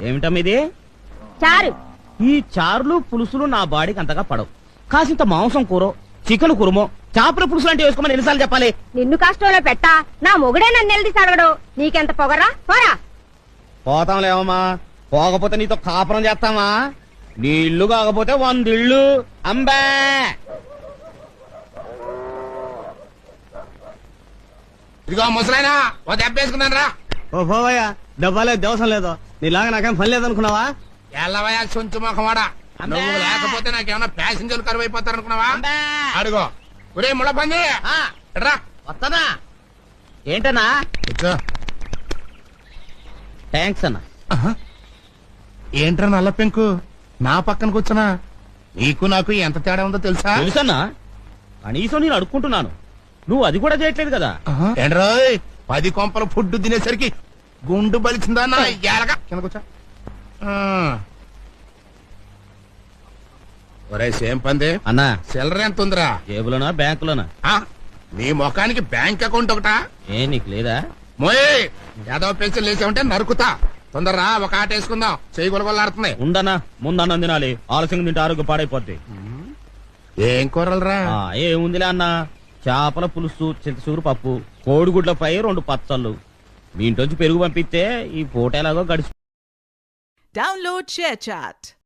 ఏమిటమ్మ ఇది? చారు. ఈ చారులు పులుసులు నా బాడీకి అంతగా పడవు. కాసింత మాంసం కూర, చికెన్ కురుమో, చేపల పులుసులు అంటే వేసుకోమని ఎన్నిసార్లు చెప్పాలి? నిన్ను కష్టంలో పెట్టా నా మొగుడే నన్ను నిలదీసి అడగడు. నీకెంత పొగరా పోరా. పోతాంలేవమ్మా, పోకపోతే నీతో కాపురం చేస్తామా? నీ ఇల్లు కాకపోతే 100 ఇళ్ళు. అంబే ఇదిగో ముసలైనా ఓ దెబ్బ వేసుకున్నాను రా. ఓ పోవయ్యా, డబ్బాలే దేవసం లేదు. నీలాగా నాకేం పని లేదనుకున్నావా? ఎల్లవయ్యా చుంచు మొఖమాడా, నువ్వు లేకపోతే నాకేమన్నా ప్యాసింజర్లు కరువు అయిపోతారు అనుకున్నావా? అడుగో ఒరే ముళ్ళ పంది రా. వస్తానా? ఏంటన్నా? కూర్చో. థ్యాంక్స్ అన్న. ఏంట్రా నల్ల పెంకు నా పక్కన కూర్చున్నా? నీకు నాకు ఎంత తేడా ఉందో తెలుసా? తెలుసన్నా, కనీసం నేను అడుక్కుంటున్నాను, నువ్వు అది కూడా చేయట్లేదు కదా. ఏంట్రోయ్ 10 కొంపల ఫుడ్ తినేసరికి గుండు బలిచిందా నా ఎలగా? కింద కూర్చో. ఒరే సేమ్ పంది అన్నా, సిల్లర ఎంత ఉందిరా? జేబులోనా బ్యాంకులోనా? నీ ముఖానికి బ్యాంక్ అకౌంట్ ఒకటా? ఏ నీకు లేదా? మోయ్ ఏదో పెన్షన్ లేచామంటే నరుకుతా. తొందరరా ఒక ఆట వేసుకుందాం, చెయ్యి గొలగొల్లాడుతున్నాయి. ఉండనా, ముందన్నం తినాలి, ఆలస్యంగా తింటే ఆరోగ్యం పాడైపోద్ది. ఏం కూరలరా? ఏముందిలే అన్న, చేపల పులుసు, చింతసూరు పప్పు, కోడిగుడ్ల ఫ్రై, 2 పచ్చళ్ళు. మీ ఇంట్లోంచి పెరుగు పంపిస్తే ఈ పూట ఎలాగో గడిచి. Download ShareChat.